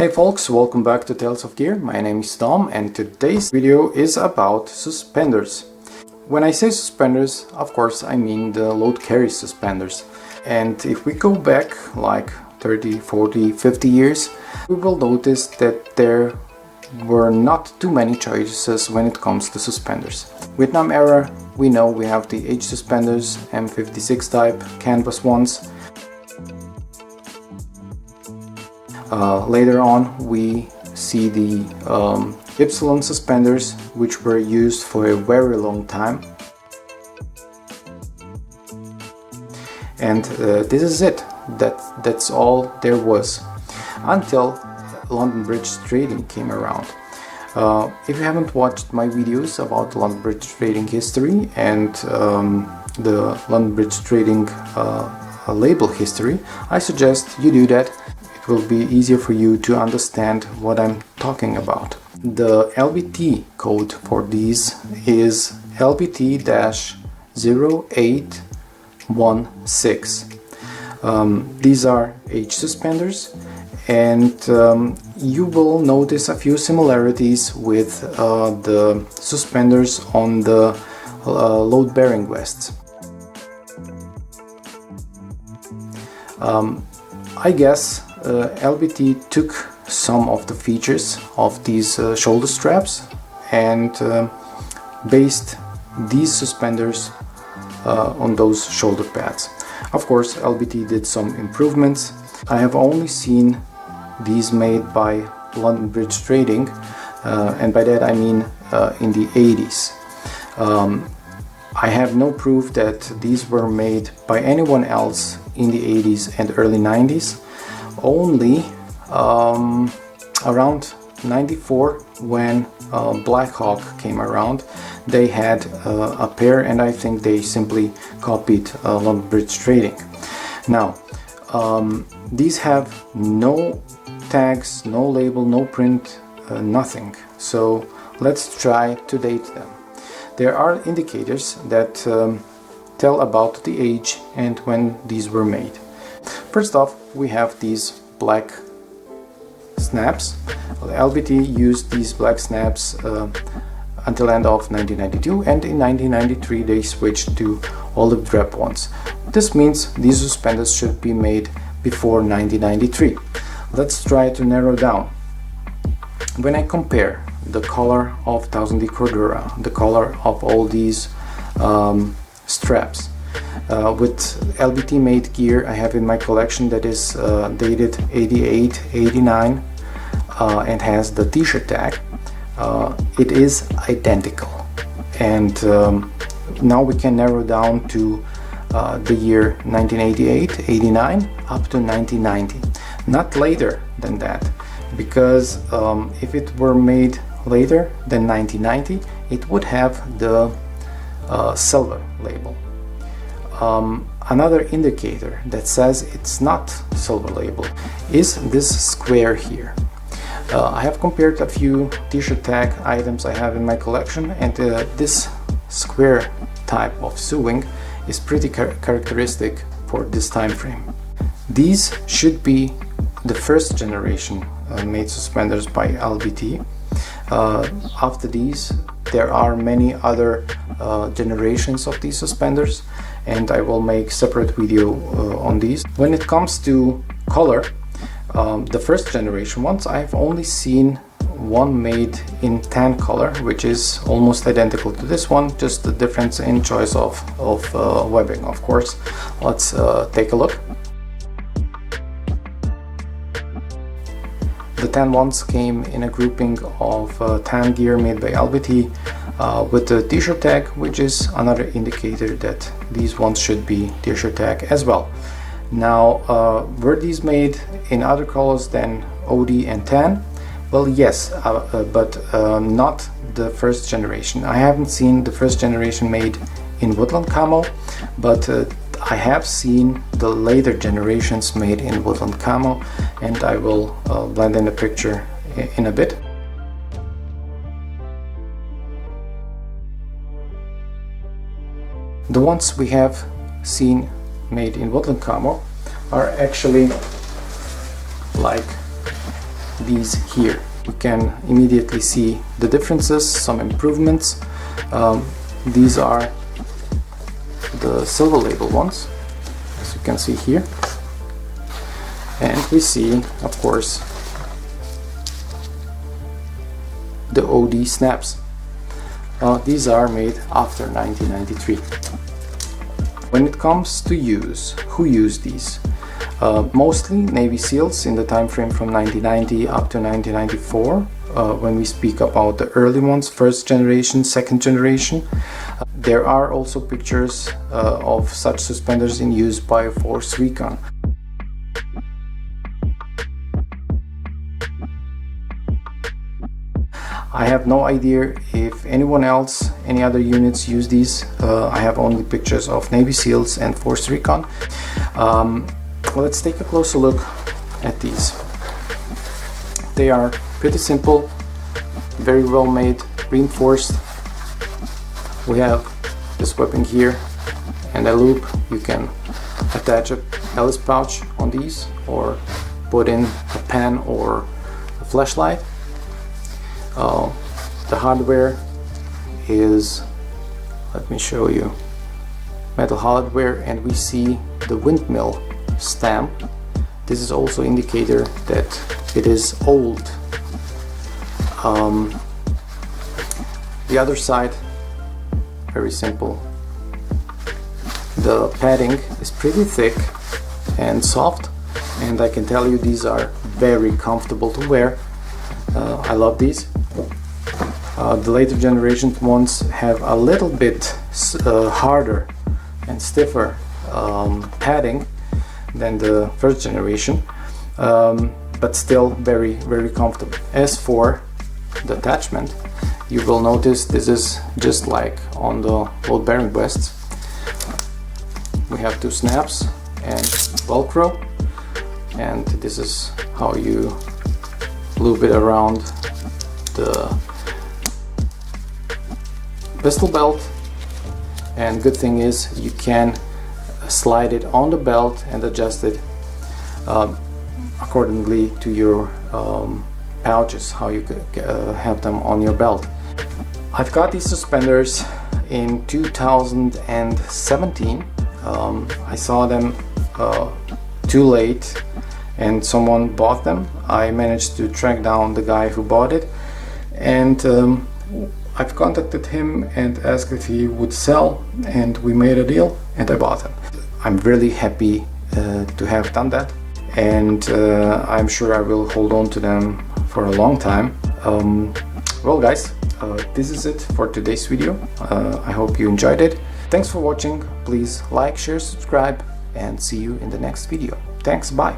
Hey folks, welcome back to Tales of Gear. My name is Tom and today's video is about suspenders. When I say suspenders, of course I mean the load carry suspenders. And if we go back like 30, 40, 50 years, we will notice that there were not too many choices when it comes to suspenders. Vietnam era, we know we have the H-suspenders, M56 type, canvas ones. Later on we see the Y suspenders, which were used for a very long time. And this is it. That's all there was until London Bridge trading came around. If you haven't watched my videos about London Bridge trading history and the London Bridge trading label history, I suggest you do that. It will be easier for you to understand what I'm talking about. The LBT code for these is LBT-0816. These are H-suspenders, and you will notice a few similarities with the suspenders on the load-bearing vests. I guess LBT took some of the features of these shoulder straps and based these suspenders on those shoulder pads. Of course, LBT did some improvements. I have only seen these made by London Bridge Trading, and by that I mean in the 80s. I have no proof that these were made by anyone else in the 80s and early 90s. Only around 94, when Black Hawk came around, they had a pair, and I think they simply copied London Bridge Trading. Now, these have no tags, no label, no print, nothing. So let's try to date them. There are indicators that tell about the age and when these were made. First off, we have these black snaps. LBT used these black snaps until end of 1992, and in 1993 they switched to olive drab ones. This means these suspenders should be made before 1993. Let's try to narrow down. When I compare the color of 1000D Cordura, the color of all these straps, with LBT made gear I have in my collection that is dated 88, 89 and has the t-shirt tag, it is identical. And now we can narrow down to the year 1988, 89 up to 1990. Not later than that, because if it were made later than 1990, it would have the silver label. Another indicator that says it's not silver label is this square here. I have compared a few t-shirt tag items I have in my collection, and this square type of sewing is pretty characteristic for this time frame. These should be the first generation made suspenders by LBT. After these there are many other generations of these suspenders, and I will make separate video on these. When it comes to color, the first generation ones, I've only seen one made in tan color, which is almost identical to this one, just the difference in choice of webbing, of course. Let's take a look. The tan ones came in a grouping of tan gear made by LBT with the t-shirt tag, which is another indicator that these ones should be t-shirt tag as well. Now, were these made in other colors than OD and tan? Well, yes, but not the first generation. I haven't seen the first generation made in woodland camo, but I have seen the later generations made in woodland camo, and I will blend in the picture in a bit. The ones we have seen made in woodland camo are actually like these here. You can immediately see the differences, some improvements. These are the silver label ones, as you can see here, and we see, of course, the OD snaps. These are made after 1993. When it comes to who use these? Mostly Navy SEALs in the time frame from 1990 up to 1994. When we speak about the early ones, first generation, second generation. There are also pictures of such suspenders in use by Force Recon. I have no idea if anyone else, any other units use these. I have only pictures of Navy SEALs and Force Recon. Let's take a closer look at these. They are pretty simple, very well made, reinforced. We have this weapon here and a loop. You can attach a Ellis pouch on these or put in a pen or a flashlight. The hardware is, let me show you, metal hardware, and we see the windmill stamp. This is also indicator that it is old. The other side, very simple. The padding is pretty thick and soft, and I can tell you these are very comfortable to wear. I love these. The later generation ones have a little bit harder and stiffer padding than the first generation, but still very, very comfortable. As for the attachment, you will notice this is just like on the load-bearing vests. We have two snaps and Velcro, and this is how you loop it around the pistol belt. And good thing is you can slide it on the belt and adjust it accordingly to your pouches, how you could have them on your belt. I've got these suspenders in 2017. I saw them too late and someone bought them. I managed to track down the guy who bought it, and I've contacted him and asked if he would sell, and we made a deal and I bought them. I'm really happy to have done that, and I'm sure I will hold on to them for a long time. Well guys, this is it for today's video. I hope you enjoyed it. Thanks for watching. Please like, share, subscribe, and see you in the next video. Thanks, bye.